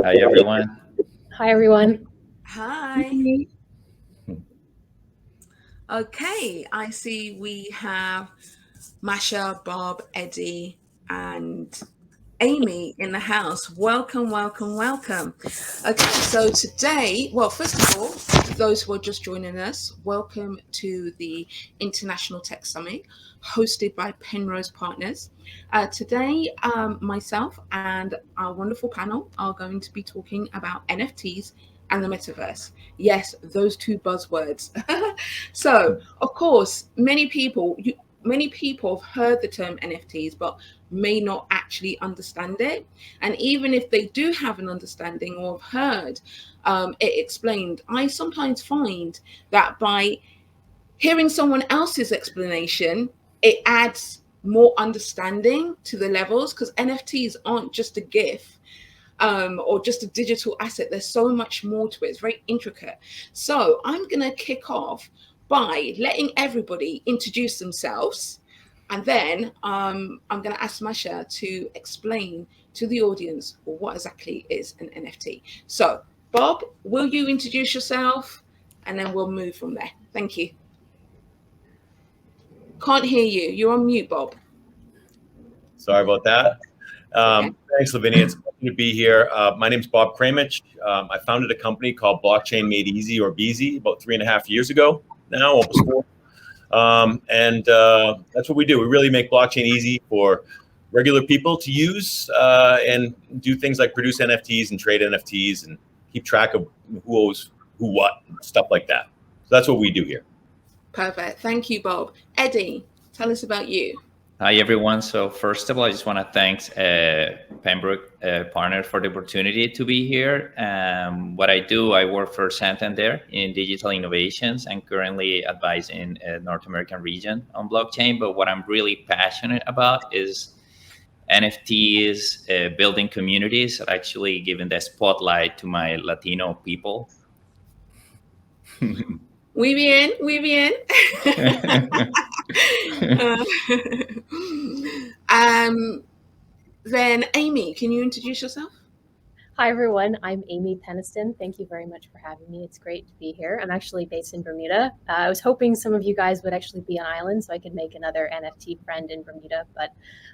Hi, everyone. Hi, everyone. Hi. Okay, I see we have Masha, Bob, Eddie, and Amy in the house. Welcome, welcome, welcome. Okay, so today, well, first of all, those who are just joining us, welcome to the International Tech Summit hosted by Penrose Partners. Today, myself and our wonderful panel are going to be talking about NFTs and the metaverse. Yes, those two buzzwords. So, of course, many people have heard the term NFTs, but may not actually understand it. And even if they do have an understanding or have heard it explained, I sometimes find that by hearing someone else's explanation, it adds more understanding to the levels, because NFTs aren't just a GIF or just a digital asset. There's so much more to it. It's very intricate. So I'm going to kick off by letting everybody introduce themselves. And then I'm going to ask Masha to explain to the audience what exactly is an NFT. So, Bob, will you introduce yourself? And then we'll move from there. Thank you. Can't hear you. You're on mute, Bob. Sorry about that. Thanks, Lavinia. It's great to be here. My name's Bob Kramich. I founded a company called Blockchain Made Easy, or BZ, about 3.5 years ago now, almost 4. And that's what we do. We really make blockchain easy for regular people to use and do things like produce NFTs and trade NFTs and keep track of who owes who what, stuff like that. So that's what we do here. Perfect. Thank you, Bob. Eddie, tell us about you. Hi, everyone. So first of all, I just want to thank Pembroke Partner for the opportunity to be here. What I do, I work for Santander in digital innovations and currently advising North American region on blockchain. But what I'm really passionate about is NFTs, building communities, actually giving the spotlight to my Latino people. Muy bien. Then Amy, can you introduce yourself? Hi, everyone. I'm Amy Peniston. Thank you very much for having me. It's great to be here. I'm actually based in Bermuda. I was hoping some of you guys would actually be on island so I could make another NFT friend in Bermuda, but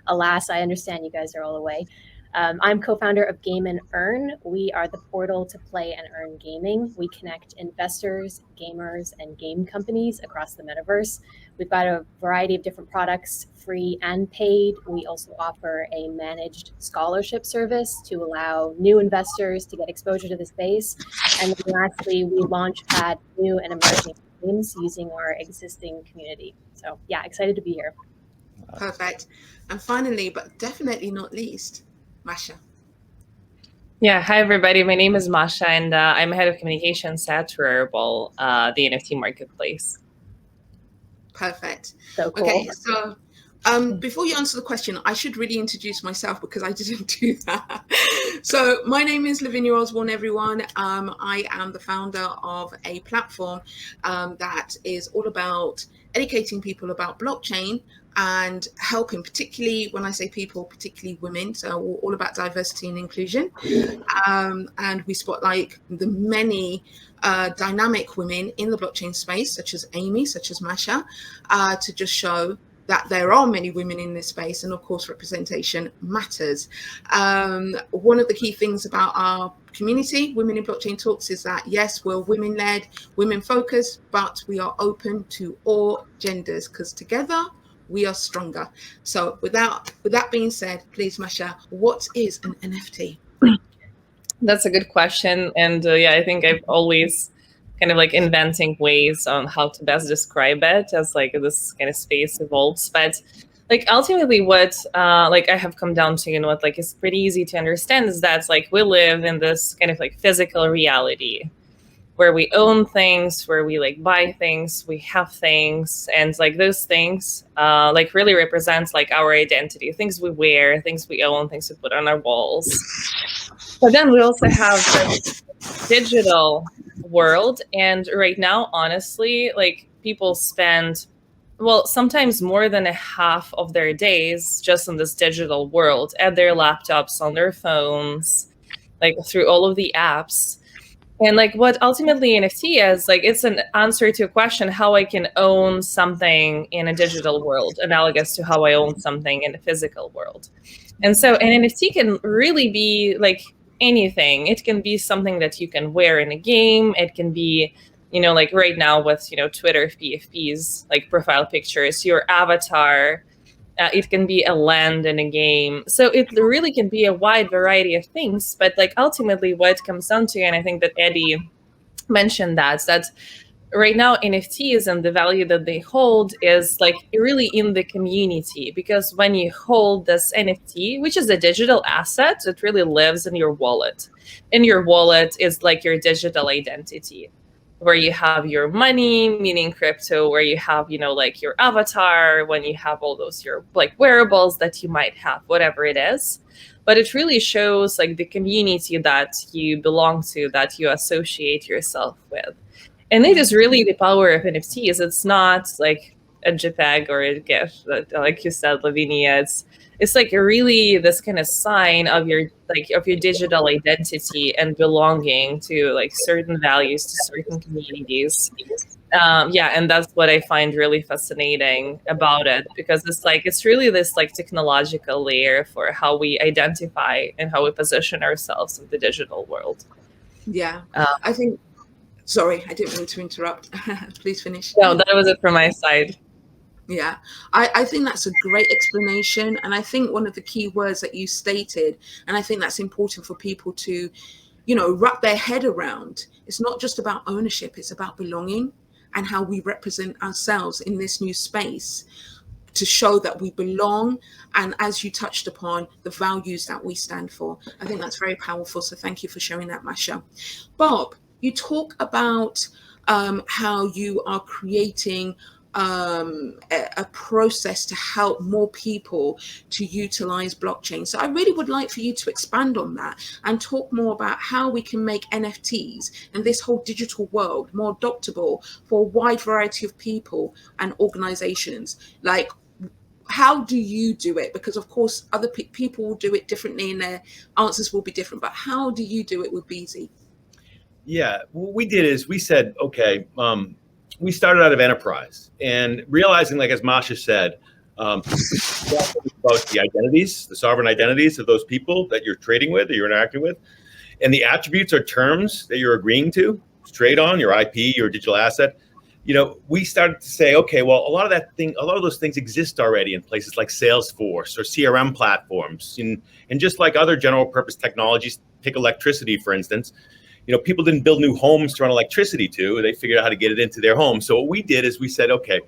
alas, I understand you guys are all away. I'm co-founder of Game and Earn. We are the portal to play and earn gaming. We connect investors, gamers, and game companies across the metaverse. We've got a variety of different products, free and paid. We also offer a managed scholarship service to allow new investors to get exposure to the space. And then lastly, we launchpad new and emerging games using our existing community. So yeah, excited to be here. Perfect. And finally, but definitely not least, Masha. Yeah, hi everybody. My name is Masha, and I'm head of communications at Rarible, the NFT marketplace. Perfect. So cool. Okay, so before you answer the question, I should really introduce myself because I didn't do that. So my name is Lavinia Osbourne, everyone. I am the founder of a platform that is all about educating people about blockchain and helping, particularly when I say people, particularly women. So we're all about diversity and inclusion. And we spotlight the many dynamic women in the blockchain space, such as Amy, such as Masha, to just show that there are many women in this space, and of course representation matters. One of the key things about our community, Women in Blockchain Talks, is that yes, we're women-led, women-focused, but we are open to all genders, because together we are stronger. So with that being said, please, Masha, what is an NFT? That's a good question. And yeah, I think I've always kind of like inventing ways on how to best describe it as like this kind of space evolves. But like ultimately what like I have come down to, and what like is pretty easy to understand, is that like we live in this kind of like physical reality where we own things, where we like buy things, we have things, and like those things like really represents like our identity, things we wear, things we own, things we put on our walls. But then we also have this digital world, and right now, honestly, like people spend, well, sometimes more than a half of their days just in this digital world, at their laptops, on their phones, like through all of the apps. And like what ultimately NFT is, like it's an answer to a question how I can own something in a digital world, analogous to how I own something in a physical world. And so an NFT can really be like anything. It can be something that you can wear in a game. It can be, like right now with, Twitter PFPs, like profile pictures, your avatar. It can be a land in a game. So it really can be a wide variety of things. But like ultimately what it comes down to, and I think that Eddie mentioned that right now NFTs and the value that they hold is like really in the community, because when you hold this NFT, which is a digital asset, it really lives in your wallet. And your wallet is like your digital identity, where you have your money, meaning crypto, where you have, like your avatar, when you have all those your like wearables that you might have, whatever it is. But it really shows like the community that you belong to, that you associate yourself with. And it is really the power of NFTs. It's not like a JPEG or a GIF, like you said, Lavinia. It's like really this kind of sign of your digital identity and belonging to like certain values, to certain communities. And that's what I find really fascinating about it, because it's really this like technological layer for how we identify and how we position ourselves in the digital world. Yeah, I think. Sorry, I didn't mean to interrupt. Please finish. No, that was it from my side. Yeah, I think that's a great explanation. And I think one of the key words that you stated, and I think that's important for people to, wrap their head around. It's not just about ownership, it's about belonging and how we represent ourselves in this new space to show that we belong. And as you touched upon, the values that we stand for. I think that's very powerful. So thank you for sharing that, Masha. Bob, you talk about how you are creating a process to help more people to utilize blockchain. So I really would like for you to expand on that and talk more about how we can make NFTs and this whole digital world more adoptable for a wide variety of people and organizations. Like, how do you do it? Because of course other people will do it differently and their answers will be different, but how do you do it with Beezy? Yeah, what we did is we said, okay, we started out of enterprise and realizing, like as Masha said, about the identities, the sovereign identities of those people that you're trading with, that you're interacting with, and the attributes or terms that you're agreeing to trade on, your IP, your digital asset. We started to say, okay, well, a lot of those things exist already in places like Salesforce or CRM platforms, and just like other general purpose technologies, pick electricity, for instance. People didn't build new homes to run electricity to. They figured out how to get it into their home. So what we did is we said, okay,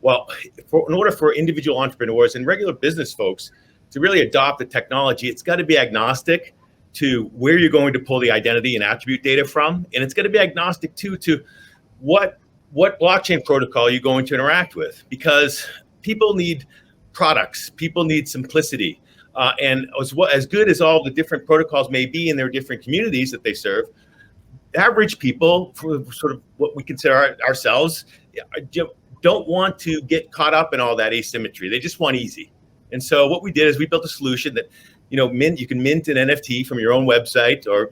well, in order for individual entrepreneurs and regular business folks to really adopt the technology, it's got to be agnostic to where you're going to pull the identity and attribute data from. And it's going to be agnostic too to what blockchain protocol you're going to interact with, because people need products, people need simplicity. And as good as all the different protocols may be in their different communities that they serve, average people, for sort of what we consider ourselves, don't want to get caught up in all that asymmetry. They just want easy. And so what we did is we built a solution that, you can mint an NFT from your own website or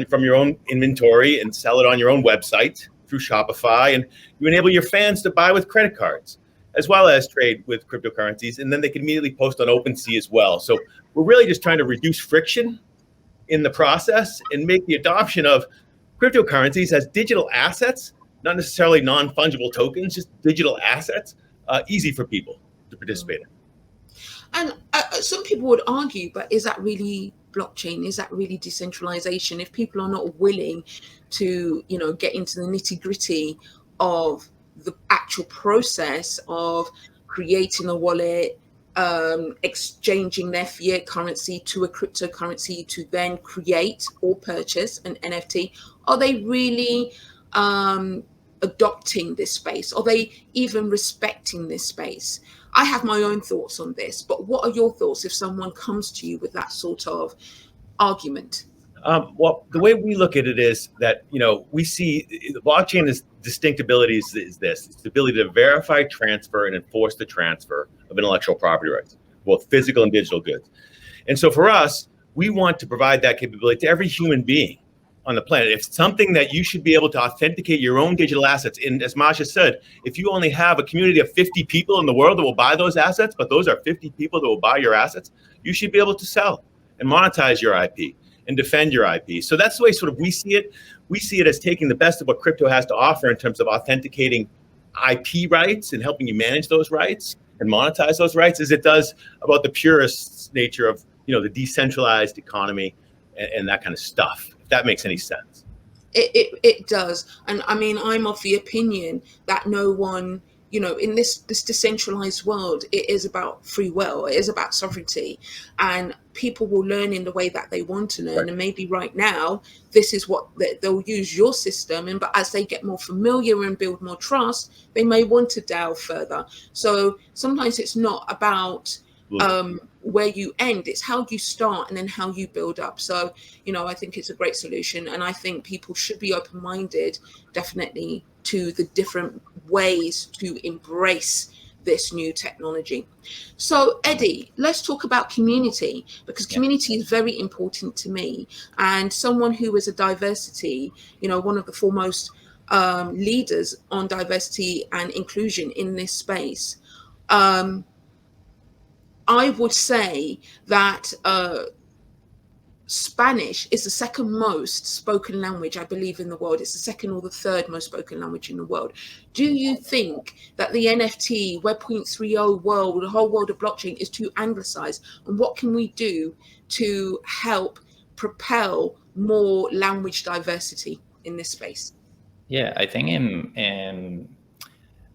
from your own inventory and sell it on your own website through Shopify. And you enable your fans to buy with credit cards, as well as trade with cryptocurrencies. And then they can immediately post on OpenSea as well. So we're really just trying to reduce friction in the process and make the adoption of cryptocurrencies as digital assets, not necessarily non-fungible tokens, just digital assets, easy for people to participate in. And some people would argue, but is that really blockchain? Is that really decentralization? If people are not willing to, get into the nitty-gritty of the actual process of creating a wallet, exchanging their fiat currency to a cryptocurrency to then create or purchase an NFT, are they really adopting this space? Are they even respecting this space? I have my own thoughts on this, but what are your thoughts if someone comes to you with that sort of argument? Well, the way we look at it is that, we see the blockchain is distinct abilities is this. It's the ability to verify, transfer, and enforce the transfer of intellectual property rights, both physical and digital goods. And so for us, we want to provide that capability to every human being on the planet. It's something that you should be able to authenticate your own digital assets. And as Masha said, if you only have a community of 50 people in the world that will buy those assets, but those are 50 people that will buy your assets, you should be able to sell and monetize your IP and defend your IP. So that's the way sort of we see it. We see it as taking the best of what crypto has to offer in terms of authenticating IP rights and helping you manage those rights and monetize those rights, as it does about the purest nature of, you know, the decentralized economy and that kind of stuff, if that makes any sense. It does. And I mean, I'm of the opinion that no one, you know, in this decentralized world, it is about free will, it is about sovereignty, and people will learn in the way that they want to learn. Right. And maybe right now, this is what they'll use your system. And but as they get more familiar and build more trust, they may want to delve further. So sometimes it's not about where you end, it's how you start and then how you build up. So, you know, I think it's a great solution, and I think people should be open-minded, definitely, to the different ways to embrace this new technology. So Eddie, let's talk about community, because community is very important to me, and someone who is a diversity, you know, one of the foremost leaders on diversity and inclusion in this space. I would say that Spanish is the second most spoken language, I believe, in the world. It's the second or the third most spoken language in the world. Do you think that the NFT, Web 3.0 world, the whole world of blockchain is too anglicized? And what can we do to help propel more language diversity in this space? Yeah, I think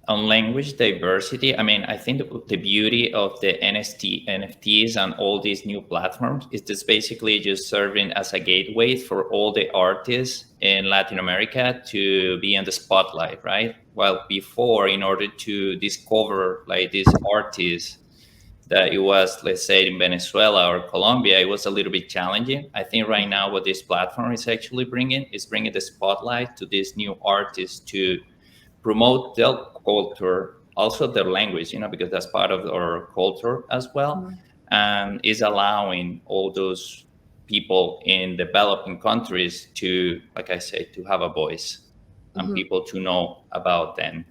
on language diversity, I mean, I think the beauty of the NFTs and all these new platforms is just basically just serving as a gateway for all the artists in Latin America to be in the spotlight, right? Well, before, in order to discover like these artists that it was, let's say, in Venezuela or Colombia, it was a little bit challenging. I think right now what this platform is actually bringing the spotlight to these new artists to promote their culture, also their language, you know, because that's part of our culture as well, and is allowing all those people in developing countries to, like I say, to have a voice and people to know about them.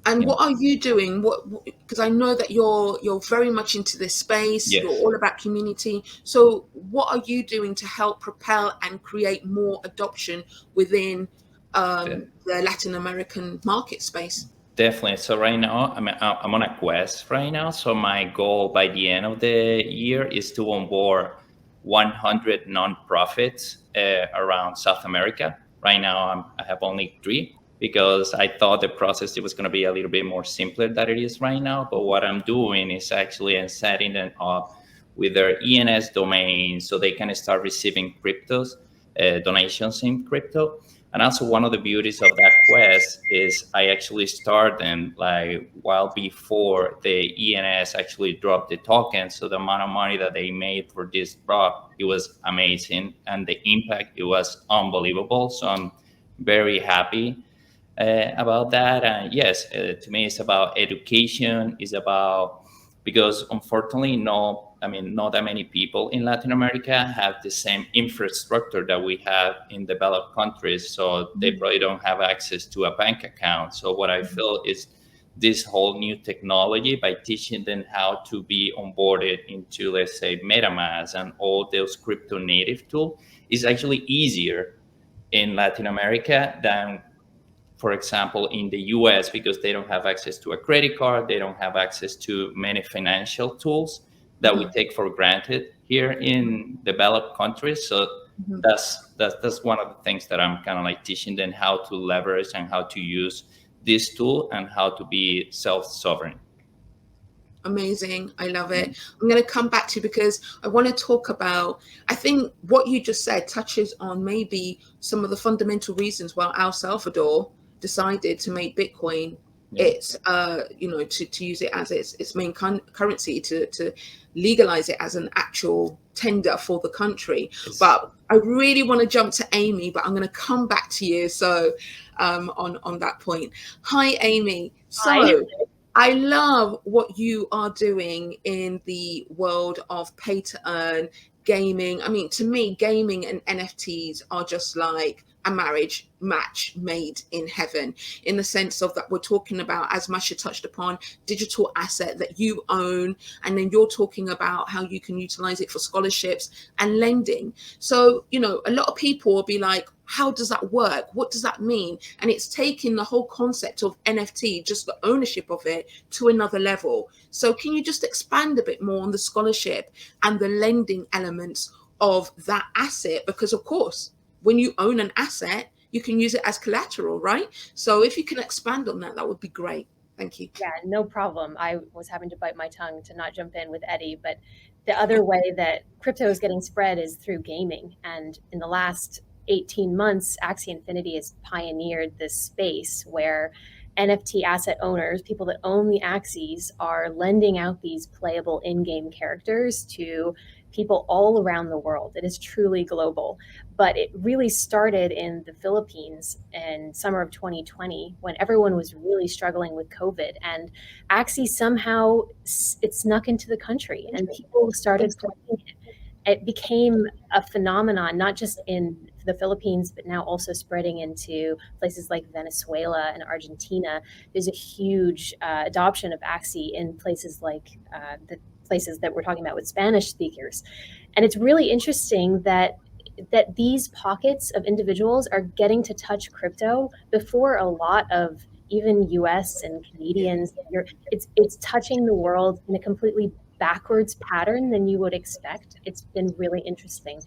And what are you doing? Because I know that you're very much into this space. Yes. You're all about community. So what are you doing to help propel and create more adoption within the Latin American market space? Definitely. So right now, I'm on a quest right now. So my goal by the end of the year is to onboard 100 nonprofits around South America. Right now, I have only 3 because I thought the process, it was going to be a little bit more simpler than it is right now. But what I'm doing is actually I'm setting them up with their ENS domain so they can start receiving cryptos, donations in crypto. And also one of the beauties of that quest is I actually start them like while before the ENS actually dropped the token. So the amount of money that they made for this drop, it was amazing. And the impact, it was unbelievable. So I'm very happy about that. And yes, to me, it's about education. It's about, because unfortunately, not that many people in Latin America have the same infrastructure that we have in developed countries. So they probably don't have access to a bank account. So what I feel is this whole new technology, by teaching them how to be onboarded into, let's say, MetaMask and all those crypto native tools, is actually easier in Latin America than, for example, in the US, because they don't have access to a credit card. They don't have access to many financial tools that we take for granted here in developed countries. So that's one of the things that I'm kind of like teaching them, how to leverage and how to use this tool and how to be self-sovereign. Amazing. I love it. I'm going to come back to you because I want to talk about, I think what you just said touches on maybe some of the fundamental reasons why El Salvador decided to make Bitcoin its, to use it as its main currency, to legalize it as an actual tender for the country. But I really want to jump to Amy, but I'm going to come back to you. So on that point. Hi, Amy. So I love what you are doing in the world of pay to earn gaming. I mean, to me, gaming and NFTs are just like a marriage match made in heaven, in the sense of that we're talking about, as Masha touched upon, digital asset that you own, and then you're talking about how you can utilize it for scholarships and lending. So, you know, a lot of people will be like, how does that work? What does that mean? And it's taking the whole concept of NFT, just the ownership of it, to another level. So can you just expand a bit more on the scholarship and the lending elements of that asset? Because of course, when you own an asset, you can use it as collateral, right? So if you can expand on that, that would be great. Thank you. Yeah, no problem. I was having to bite my tongue to not jump in with Eddie, but the other way that crypto is getting spread is through gaming. And in the last 18 months, Axie Infinity has pioneered this space where NFT asset owners, people that own the Axies, are lending out these playable in-game characters to people all around the world. It is truly global, but it really started in the Philippines in summer of 2020 when everyone was really struggling with COVID, and Axie somehow it snuck into the country and people started playing it. It became a phenomenon, not just in the Philippines, but now also spreading into places like Venezuela and Argentina. There's a huge adoption of Axie in places like the places that we're talking about with Spanish speakers. And it's really interesting that these pockets of individuals are getting to touch crypto before a lot of even US and Canadians. It's touching the world in a completely backwards pattern than you would expect. It's been really interesting.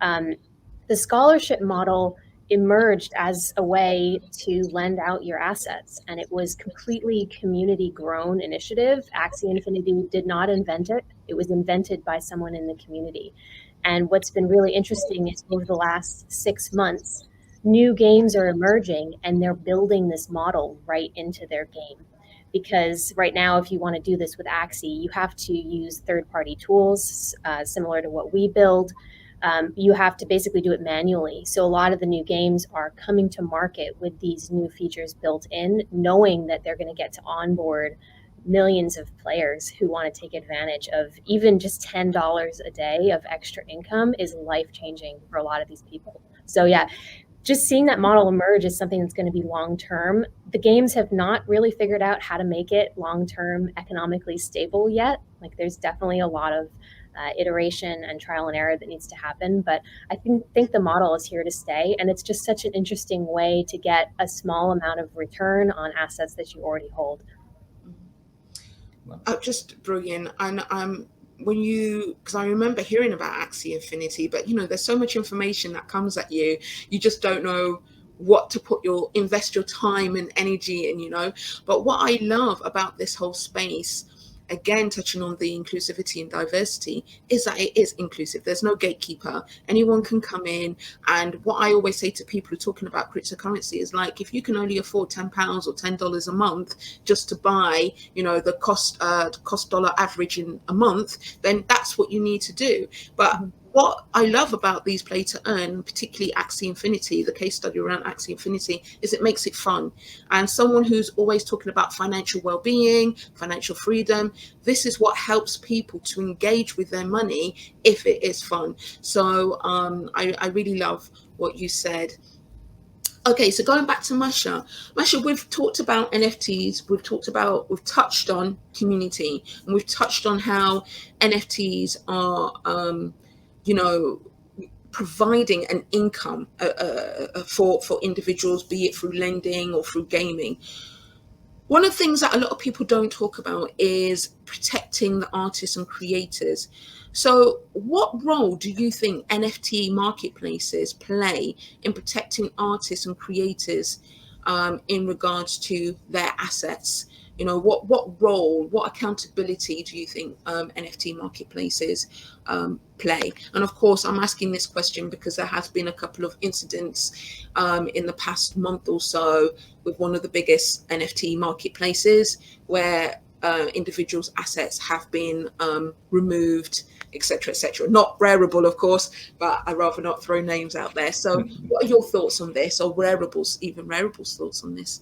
The scholarship model emerged as a way to lend out your assets, and it was completely community grown initiative. Axie Infinity did not invent it. It was invented by someone in the community. And what's been really interesting is over the last 6 months, new games are emerging and they're building this model right into their game. Because right now, if you want to do this with Axie, you have to use third-party tools similar to what we build. You have to basically do it manually. So a lot of the new games are coming to market with these new features built in, knowing that they're going to get to onboard millions of players who want to take advantage of even just $10 a day of extra income is life-changing for a lot of these people. So yeah, just seeing that model emerge is something that's going to be long-term. The games have not really figured out how to make it long-term economically stable yet. Like there's definitely a lot of iteration and trial and error that needs to happen. But I think the model is here to stay. And it's just such an interesting way to get a small amount of return on assets that you already hold. Just brilliant. And because I remember hearing about Axie Infinity, but you know, there's so much information that comes at you, you just don't know what to invest your time and energy in, you know. But what I love about this whole space, again, touching on the inclusivity and diversity, is that it is inclusive. There's no gatekeeper. Anyone can come in. And what I always say to people who are talking about cryptocurrency is like, if you can only afford £10 or $10 a month just to buy, you know, the cost dollar average in a month, then that's what you need to do. But what I love about these play to earn, particularly Axie Infinity, the case study around Axie Infinity, is it makes it fun. And someone who's always talking about financial well-being, financial freedom, this is what helps people to engage with their money if it is fun. So I really love what you said. Okay, so going back to Masha, we've talked about NFTs, we've touched on community, and we've touched on how NFTs are, you know, providing an income for individuals, be it through lending or through gaming. One of the things that a lot of people don't talk about is protecting the artists and creators. So what role do you think NFT marketplaces play in protecting artists and creators in regards to their assets? You know, what role, what accountability do you think NFT marketplaces play? And of course, I'm asking this question because there has been a couple of incidents in the past month or so with one of the biggest NFT marketplaces where individuals' assets have been removed, etc., etc. Not Rareable, of course, but I'd rather not throw names out there. So what are your thoughts on this, or even Rareable's thoughts on this?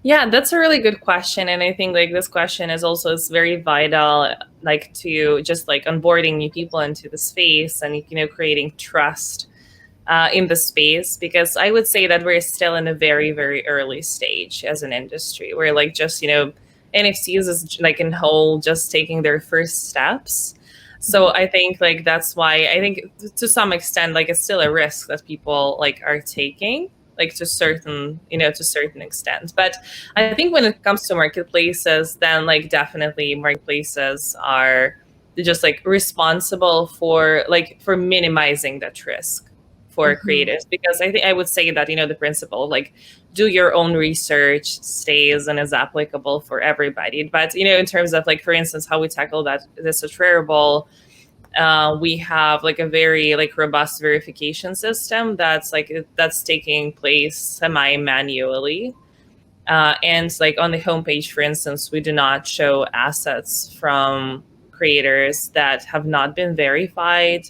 Yeah, that's a really good question. And I think like this question is very vital, like to just like onboarding new people into the space and, you know, creating trust in the space, because I would say that we're still in a very, very early stage as an industry. We're like just, you know, NFTs is like in whole just taking their first steps. So I think like that's why I think to some extent like it's still a risk that people like are taking, like to certain, you know, to certain extent. But I think when it comes to marketplaces, then like definitely marketplaces are just like responsible for minimizing that risk for creatives, because I think I would say that, you know, the principle like do your own research stays and is applicable for everybody. But, you know, in terms of like, for instance, how we tackle that this is wearable, we have like a very like robust verification system that's taking place semi-manually. And like on the homepage, for instance, we do not show assets from creators that have not been verified.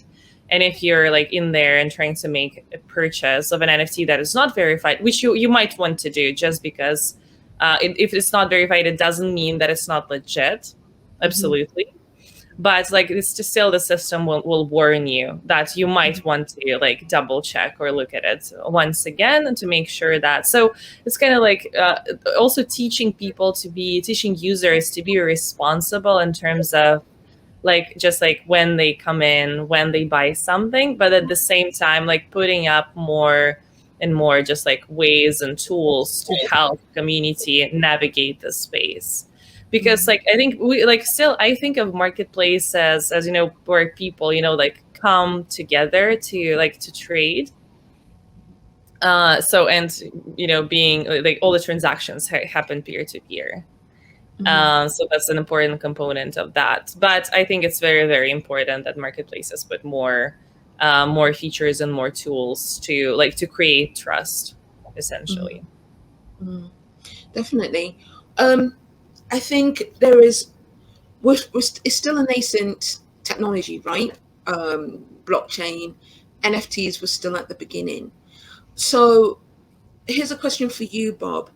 And if you're like in there and trying to make a purchase of an NFT that is not verified, which you might want to do just because if it's not verified, it doesn't mean that it's not legit. Absolutely. But like it's just still the system will warn you that you might want to like double check or look at it once again to make sure that. So it's kind of like also teaching users to be responsible in terms of like just like when they come in, when they buy something, but at the same time like putting up more and more just like ways and tools to help community navigate the space. Because like I think I think of marketplaces as, you know, where people, you know, like come together to trade. So, and you know, being like all the transactions happen peer to peer. So that's an important component of that. But I think it's very, very important that marketplaces put more features and more tools to create trust, essentially. Definitely. I think it's still a nascent technology, right? Blockchain, NFTs were still at the beginning. So here's a question for you, Bob.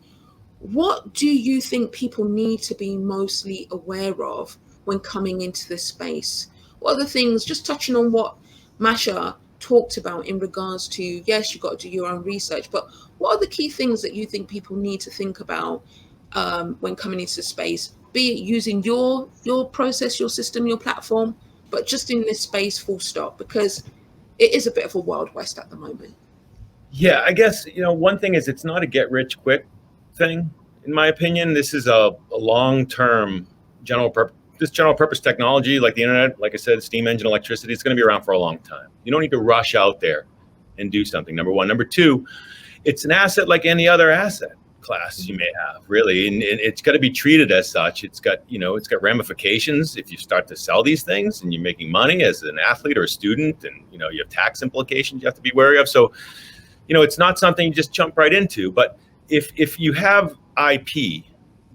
What do you think people need to be mostly aware of when coming into this space? What are the things, just touching on what Masha talked about in regards to, yes, you've got to do your own research, but what are the key things that you think people need to think about when coming into space, be it using your process, your system, your platform, but just in this space full stop, because it is a bit of a wild west at the moment. Yeah, I guess, you know, one thing is it's not a get rich quick thing. In my opinion, this is a long-term general purpose technology like the internet, like I said, steam engine, electricity, it's going to be around for a long time. You don't need to rush out there and do something, number one. Number two, it's an asset like any other asset class you may have, really, and it's got to be treated as such. It's got ramifications if you start to sell these things and you're making money as an athlete or a student, and you have tax implications you have to be wary of. So it's not something you just jump right into. But if you have IP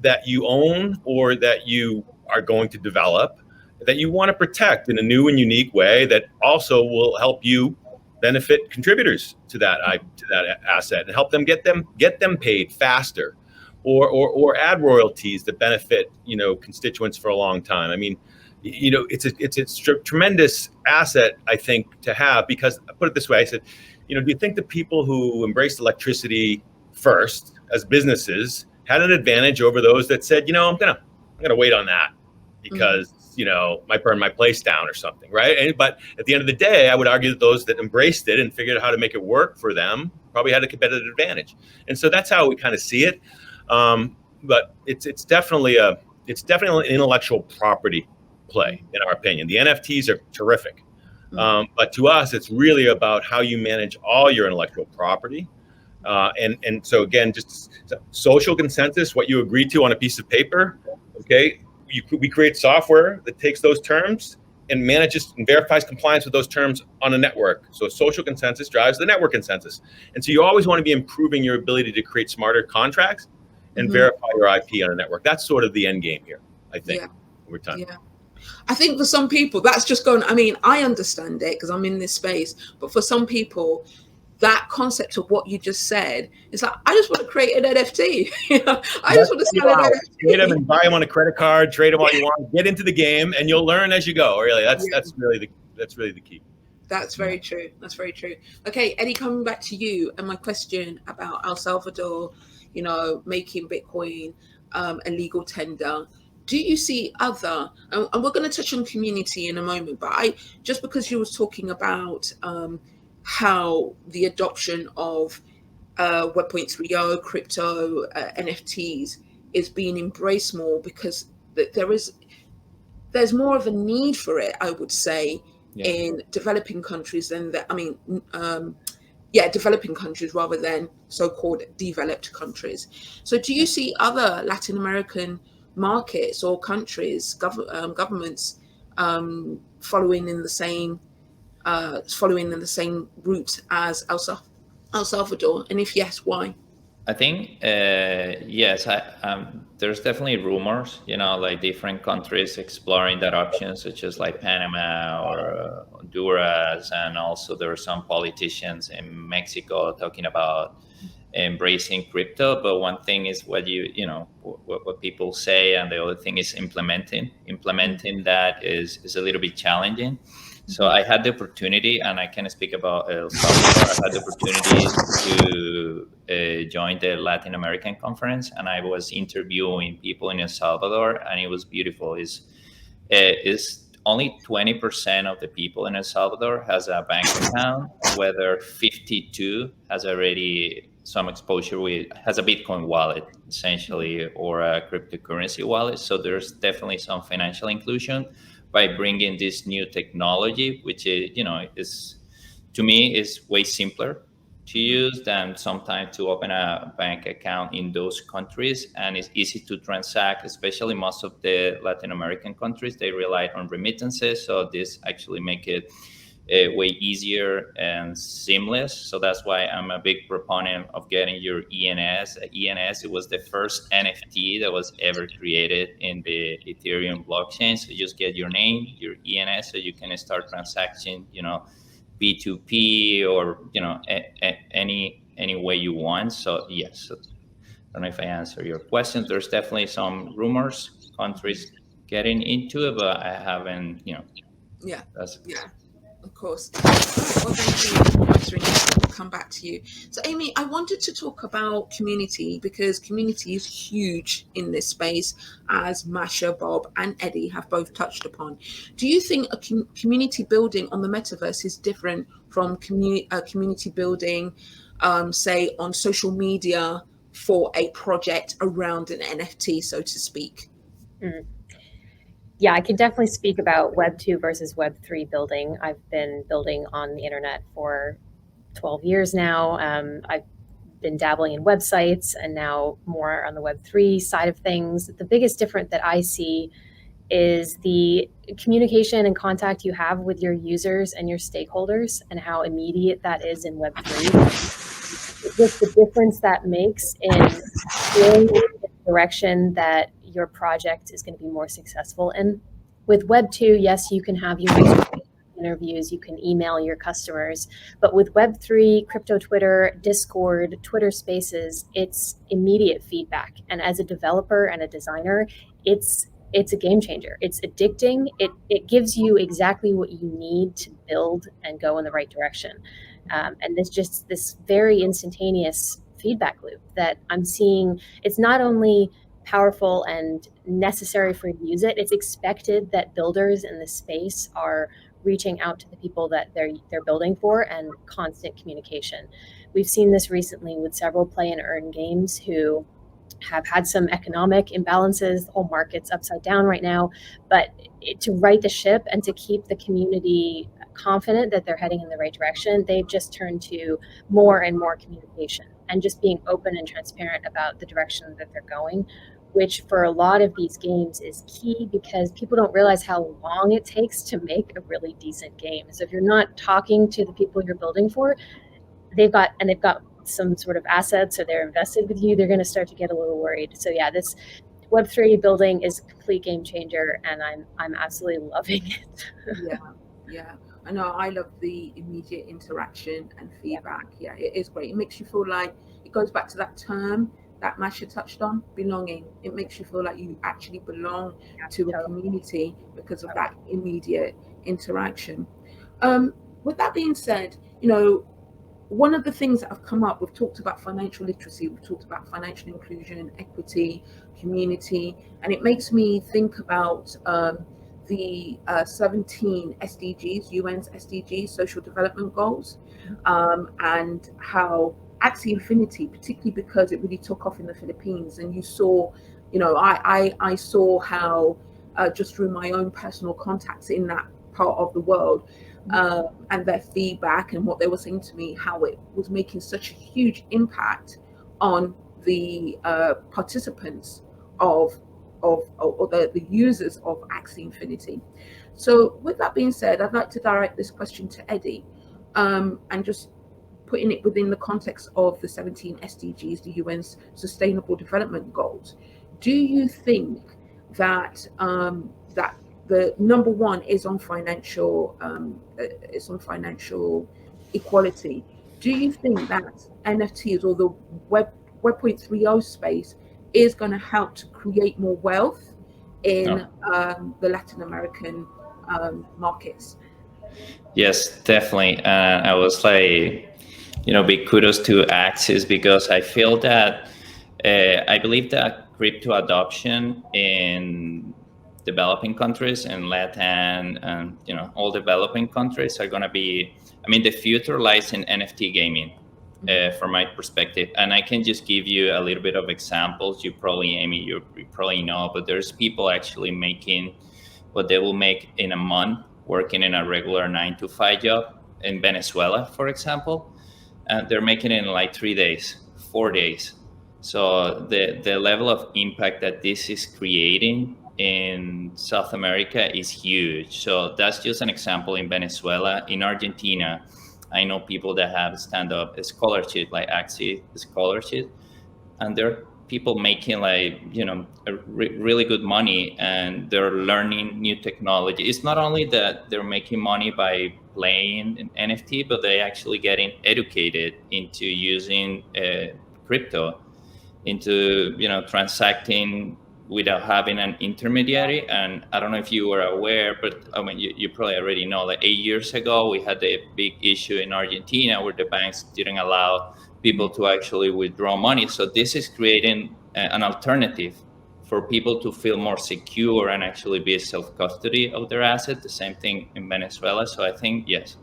that you own or that you are going to develop that you want to protect in a new and unique way that also will help you benefit contributors to that asset and help them get them paid faster, or add royalties that benefit constituents for a long time. I mean, it's a tremendous asset, I think, to have, because I put it this way. I said, do you think the people who embraced electricity first as businesses had an advantage over those that said, I'm gonna wait on that because might burn my place down or something, right? But at the end of the day, I would argue that those that embraced it and figured out how to make it work for them probably had a competitive advantage. And so that's how we kind of see it. But it's definitely an intellectual property play, in our opinion. The NFTs are terrific. But to us, it's really about how you manage all your intellectual property. And so again, just social consensus, what you agree to on a piece of paper, okay? We create software that takes those terms and manages and verifies compliance with those terms on a network. So social consensus drives the network consensus. And so you always want to be improving your ability to create smarter contracts and verify your IP on a network. That's sort of the end game here, I think, over time. Yeah. I think for some people, that's just going, I mean, I understand it because I'm in this space, but for some people, that concept of what you just said, it's like, I just want to create an NFT. I just want to sell an NFT. Trade them and buy them on a credit card. Trade them all you want. Get into the game, and you'll learn as you go. Really, that's really the key. That's very true. That's very true. Okay, Eddie, coming back to you and my question about El Salvador, making Bitcoin a legal tender. Do you see other, and we're going to touch on community in a moment, but just because you was talking about how the adoption of Web 3.0, crypto, NFTs is being embraced more, because there's more of a need for it, I would say, in developing countries than that. I mean, developing countries rather than so-called developed countries. So do you see other Latin American markets or countries, governments following in the same route as El Salvador? And if yes, why? I think yes. There's definitely rumors, like different countries exploring that option, such as like Panama or Honduras, and also there are some politicians in Mexico talking about embracing crypto. But one thing is what what people say, and the other thing is implementing that is a little bit challenging. So I had the opportunity, and I can speak about El Salvador. I had the opportunity to join the Latin American conference, and I was interviewing people in El Salvador, and it was beautiful. It's only 20% of the people in El Salvador has a bank account, whether 52 has already some exposure has a Bitcoin wallet, essentially, or a cryptocurrency wallet. So there's definitely some financial inclusion by bringing this new technology, which is to me is way simpler to use than sometimes to open a bank account in those countries, and it's easy to transact. Especially most of the Latin American countries, they rely on remittances, so this actually make it way easier and seamless. So that's why I'm a big proponent of getting your ENS. ENS, it was the first NFT that was ever created in the Ethereum blockchain. So you just get your name, your ENS, so you can start transacting, P2P or any way you want. So yes, I don't know if I answer your question. There's definitely some rumors, countries getting into it, but I haven't. Of course. Well, thank you for answering that. We'll come back to you. So, Amy, I wanted to talk about community, because community is huge in this space, as Masha, Bob, and Eddie have both touched upon. Do you think a community building on the metaverse is different from community building, say, on social media for a project around an NFT, so to speak? Yeah, I can definitely speak about Web 2 versus Web 3 building. I've been building on the internet for 12 years now. I've been dabbling in websites and now more on the Web 3 side of things. The biggest difference that I see is the communication and contact you have with your users and your stakeholders, and how immediate that is in Web 3. Just the difference that makes in going in the direction that your project is going to be more successful in. With Web 2, yes, you can have your interviews, you can email your customers, but with Web 3, crypto Twitter, Discord, Twitter Spaces, it's immediate feedback. And as a developer and a designer, it's a game changer. It's addicting. It gives you exactly what you need to build and go in the right direction. And there's just this very instantaneous feedback loop that I'm seeing. It's not only powerful and necessary for you to use it, it's expected that builders in this space are reaching out to the people that they're building for, and constant communication. We've seen this recently with several play and earn games who have had some economic imbalances. The whole market's upside down right now, but to right the ship and to keep the community confident that they're heading in the right direction, they've just turned to more and more communication and just being open and transparent about the direction that they're going, which for a lot of these games is key, because people don't realize how long it takes to make a really decent game. So if you're not talking to the people you're building for, they've got some sort of assets, or they're invested with you, they're going to start to get a little worried. So yeah, this Web3 building is a complete game changer, and I'm absolutely loving it. Yeah. I know I love the immediate interaction and feedback. Yeah, it is great. It makes you feel like, it goes back to that term that Masha touched on, belonging. It makes you feel like you actually belong to a community because of that immediate interaction. With that being said, one of the things that have come up, we've talked about financial literacy, we've talked about financial inclusion, equity, community, and it makes me think about the 17 SDGs, UN's SDGs, social development goals, and how Axie Infinity, particularly because it really took off in the Philippines, and you saw, I saw how just through my own personal contacts in that part of the world, and their feedback and what they were saying to me, how it was making such a huge impact on the participants of the users of Axie Infinity. So with that being said, I'd like to direct this question to Eddie, and just putting it within the context of the 17 SDGs, the UN's Sustainable Development Goals. Do you think that that the number one is on financial equality? Do you think that NFTs or the Web 3.0 space is going to help to create more wealth in the Latin American markets? Yes, definitely. I was like, big kudos to Axis, because I feel that I believe that crypto adoption in developing countries and Latin and all developing countries are going to be, the future lies in NFT gaming. From my perspective, and I can just give you a little bit of examples. You probably, Amy, you probably know, but there's people actually making what they will make in a month working in a regular 9-to-5 job in Venezuela, for example, and they're making it in like 3 days, 4 days. So the level of impact that this is creating in South America is huge. So that's just an example in Venezuela. In Argentina, I know people that have stand-up scholarship, like Axie scholarship, and there are people making really good money, and they're learning new technology. It's not only that they're making money by playing an NFT, but they're actually getting educated into using crypto, into transacting without having an intermediary. And I don't know if you were aware, but you probably already know that 8 years ago we had a big issue in Argentina where the banks didn't allow people to actually withdraw money. So this is creating an alternative for people to feel more secure and actually be self-custody of their asset. The same thing in Venezuela. So I think, yes.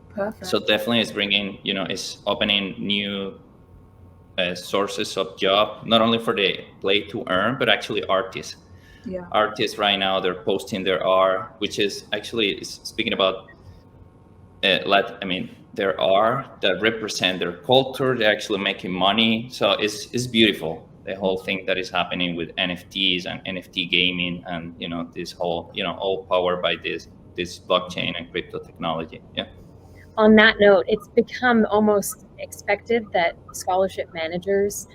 Perfect. So definitely it's bringing, it's opening new sources of job, not only for the play to earn, but actually artists. Yeah. Artists right now, they're posting their art, which is actually speaking about their art that represent their culture. They're actually making money. So it's beautiful, the whole thing that is happening with NFTs and NFT gaming, and this whole all powered by this blockchain and crypto technology. Yeah. On that note, it's become almost expected that scholarship managers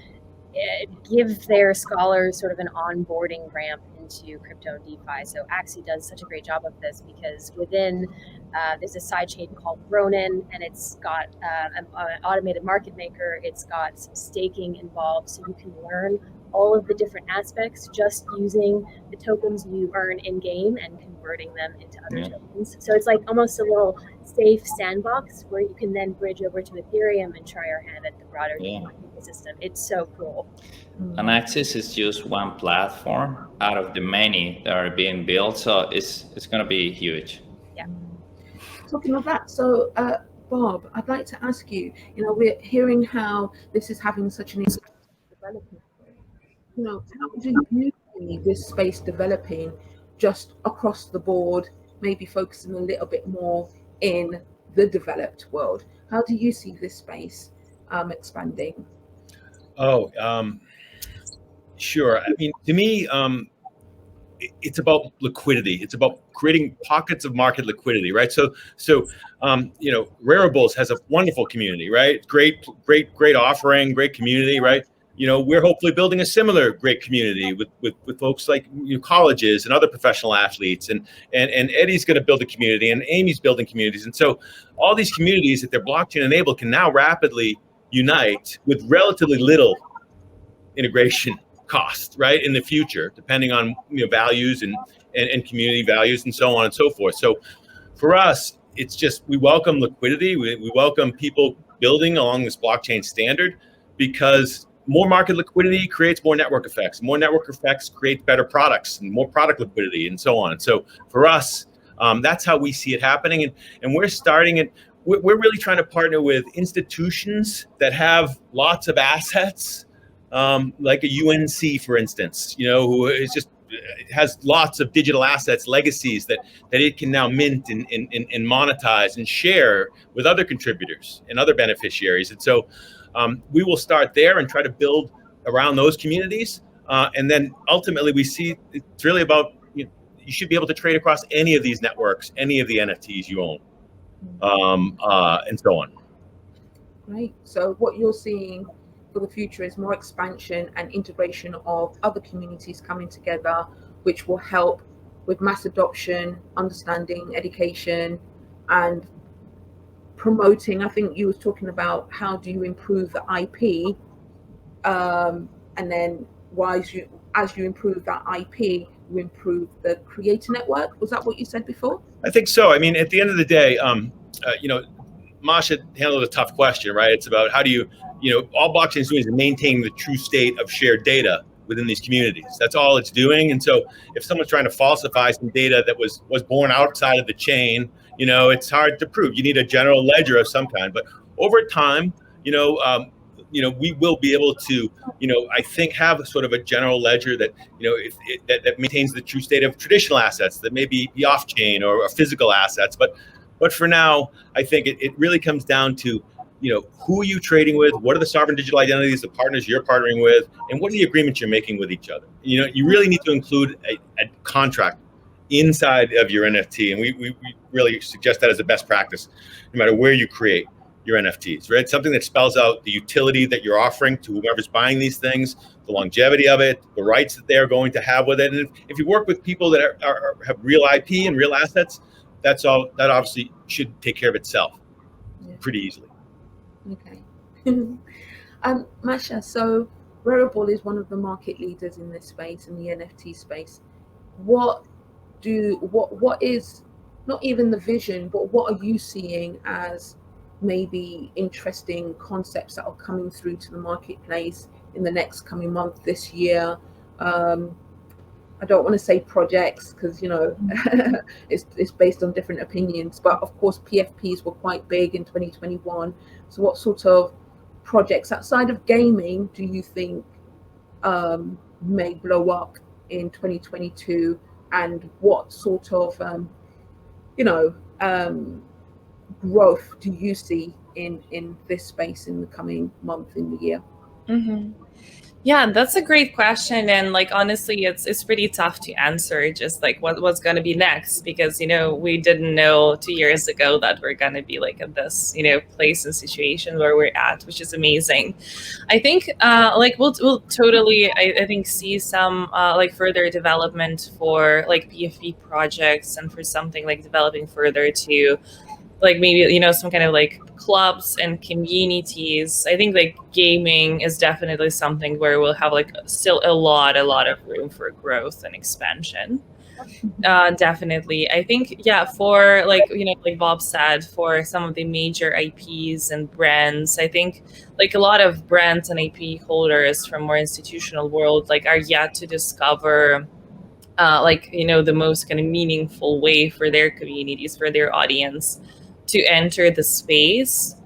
give their scholars sort of an onboarding ramp into crypto and DeFi. So Axie does such a great job of this, because within there's a sidechain called Ronin, and it's got an automated market maker. It's got some staking involved, so you can learn all of the different aspects just using the tokens you earn in game and converting them into other tokens. So it's like almost a little safe sandbox where you can then bridge over to Ethereum and try your hand at the broader ecosystem. It's so cool. And Axis is just one platform out of the many that are being built. So it's going to be huge. Yeah. Talking of that, so Bob, I'd like to ask you, we're hearing how this is having such an impact on development. How do you see this space developing just across the board, maybe focusing a little bit more in the developed world? How do you see this space expanding? Sure. To me, it's about liquidity. It's about creating pockets of market liquidity, right? So Rareables has a wonderful community, right? Great offering, great community, right? we're hopefully building a similar great community with folks like colleges and other professional athletes, and Eddie's going to build a community, and Amy's building communities, and so all these communities that they're blockchain enabled can now rapidly unite with relatively little integration cost, right, in the future, depending on values and community values and so on and so forth. So for us, it's just, we welcome liquidity, we welcome people building along this blockchain standard, because more market liquidity creates more network effects. More network effects create better products and more product liquidity and so on. So for us, that's how we see it happening. And we're starting it. We're really trying to partner with institutions that have lots of assets, like a UNC, for instance, who is just has lots of digital assets, legacies that it can now mint and monetize and share with other contributors and other beneficiaries. And so we will start there and try to build around those communities. And then ultimately we see it's really about, you should be able to trade across any of these networks, any of the NFTs you own, and so on. Right. So what you're seeing for the future is more expansion and integration of other communities coming together, which will help with mass adoption, understanding, education, and promoting. I think you was talking about how do you improve the IP, and then as you improve that IP, you improve the creator network. Was that what you said before? I think so. I mean, at the end of the day, Masha handled a tough question, right? It's about how do you, all blockchain is doing is maintaining the true state of shared data within these communities. That's all it's doing. And so if someone's trying to falsify some data that was born outside of the chain, it's hard to prove. You need a general ledger of some kind. But over time, we will be able to, I think, have sort of a general ledger that, that maintains the true state of traditional assets that may be off-chain or physical assets. But for now, I think it really comes down to, who are you trading with? What are the sovereign digital identities, the partners you're partnering with, and what are the agreements you're making with each other? You really need to include a contract inside of your NFT, and we really suggest that as a best practice, no matter where you create your NFTs, right? Something that spells out the utility that you're offering to whoever's buying these things, the longevity of it, the rights that they're going to have with it. And if you work with people that have real IP and real assets, that obviously should take care of itself pretty easily. Okay. Masha, so Wearable is one of the market leaders in this space, in the NFT space. What is, not even the vision, but what are you seeing as maybe interesting concepts that are coming through to the marketplace in the next coming month, this year? I don't want to say projects because it's based on different opinions, but of course PFPs were quite big in 2021. So what sort of projects outside of gaming do you think may blow up in 2022, and what sort of growth do you see in this space in the coming month, in the year? Mm-hmm. Yeah, that's a great question. And honestly, it's pretty tough to answer just what's going to be next, because, we didn't know 2 years ago that we're going to be at this, place and situation where we're at, which is amazing. I think we'll totally, I think, see some further development for PFP projects, and for something developing further to maybe, some kind of clubs and communities. I think gaming is definitely something where we'll have still a lot of room for growth and expansion. Definitely. I think, for like Bob said, for some of the major IPs and brands, I think a lot of brands and IP holders from more institutional world are yet to discover the most kind of meaningful way for their communities, for their audience to enter the space.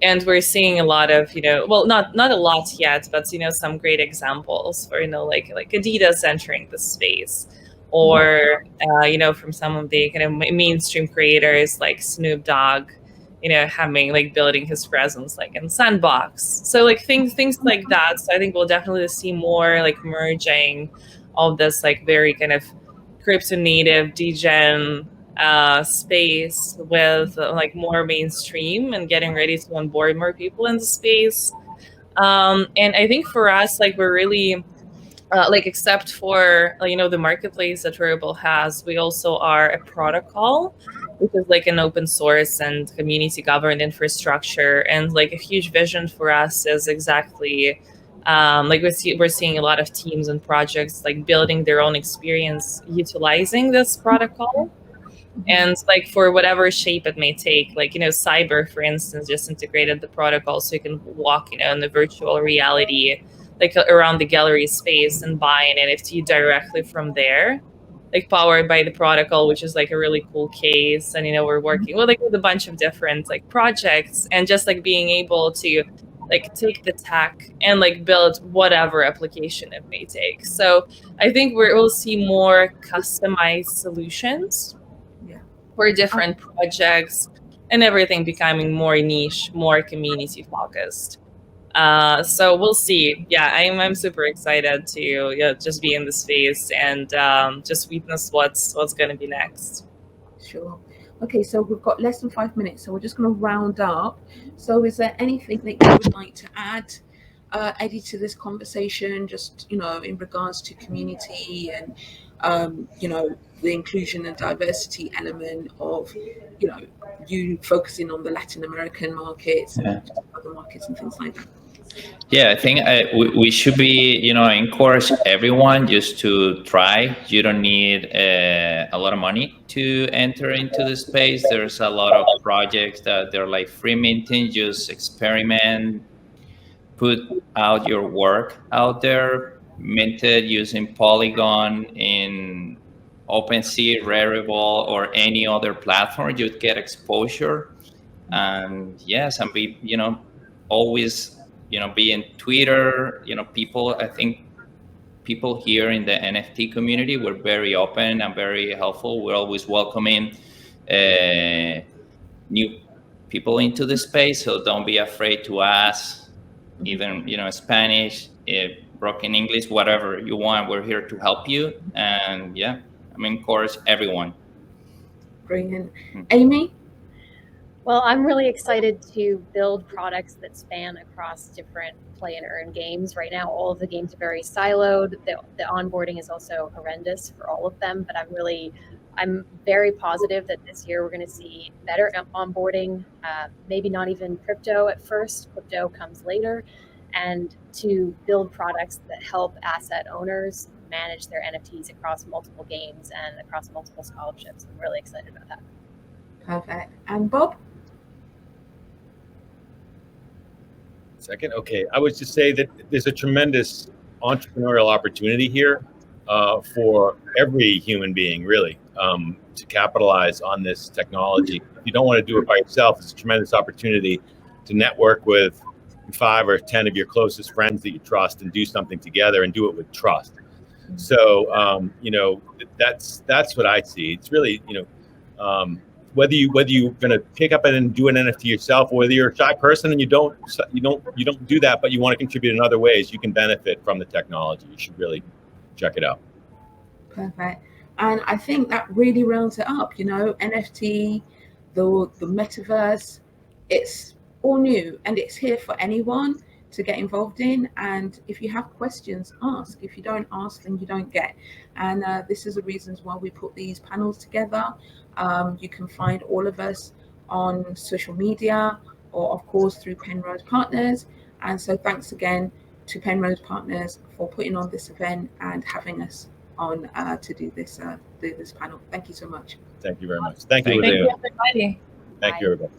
And we're seeing a lot of, not a lot yet, but, some great examples for, like Adidas entering the space, or, from some of the kind of mainstream creators like Snoop Dogg, having building his presence in Sandbox. So things like that. So I think we'll definitely see more merging of this very kind of crypto native degen space with more mainstream, and getting ready to onboard more people in the space. And I think for us, like we're really like except for the marketplace that Variable has, we also are a protocol, which is like an open source and community governed infrastructure. And like a huge vision for us is exactly like we're seeing a lot of teams and projects like building their own experience utilizing this protocol. And like for whatever shape it may take, like cyber for instance just integrated the protocol so you can walk in the virtual reality like around the gallery space and buy an NFT directly from there, like powered by the protocol, which is like a really cool case. And we're working with a bunch of different like projects, and just like being able to like take the tech and like build whatever application it may take. So I think we'll see more customized solutions for different projects, and everything becoming more niche, more community focused. So we'll see. Yeah, I'm super excited to just be in the space and just witness what's going to be next. Sure. Okay, so we've got less than 5 minutes, so we're just going to round up. So is there anything that you would like to add, Eddie, to this conversation, just, in regards to community and, the inclusion and diversity element of, you focusing on the Latin American markets and other markets and things like that? Yeah, I think we should be, encourage everyone just to try. You don't need a lot of money to enter into the space. There's a lot of projects that they're like free minting, just experiment, put out your work out there, minted using Polygon in OpenSea, Rarible, or any other platform. You'd get exposure. And yes, and be, always be in Twitter. I think people here in the NFT community were very open and very helpful. We're always welcoming new people into the space, so don't be afraid to ask, even Spanish, broken English, whatever you want. We're here to help you, and yeah, encourage everyone. Brilliant. Amy? Well, I'm really excited to build products that span across different play and earn games. Right now, all of the games are very siloed. The onboarding is also horrendous for all of them, but I'm very positive that this year we're going to see better onboarding, maybe not even crypto at first. Crypto comes later, and to build products that help asset owners manage their NFTs across multiple games and across multiple scholarships. I'm really excited about that. Perfect. And Bob? Second. Okay. I would just say that there's a tremendous entrepreneurial opportunity here for every human being, really, to capitalize on this technology. If you don't want to do it by yourself, it's a tremendous opportunity to network with 5 or 10 of your closest friends that you trust and do something together and do it with trust. So, that's what I see. It's really, whether you're going to pick up and do an NFT yourself, or whether you're a shy person and you don't do that, but you want to contribute in other ways, you can benefit from the technology. You should really check it out. Perfect. And I think that really rounds it up. NFT, the metaverse, it's all new and it's here for anyone to get involved in. And if you have questions, ask. If you don't ask, then you don't get. And this is the reasons why we put these panels together. You can find all of us on social media, or of course through Penrose Partners. And so thanks again to Penrose Partners for putting on this event and having us on to do this panel. Thank you so much. Thank you very much. Thank you, everybody. Thank you, everybody.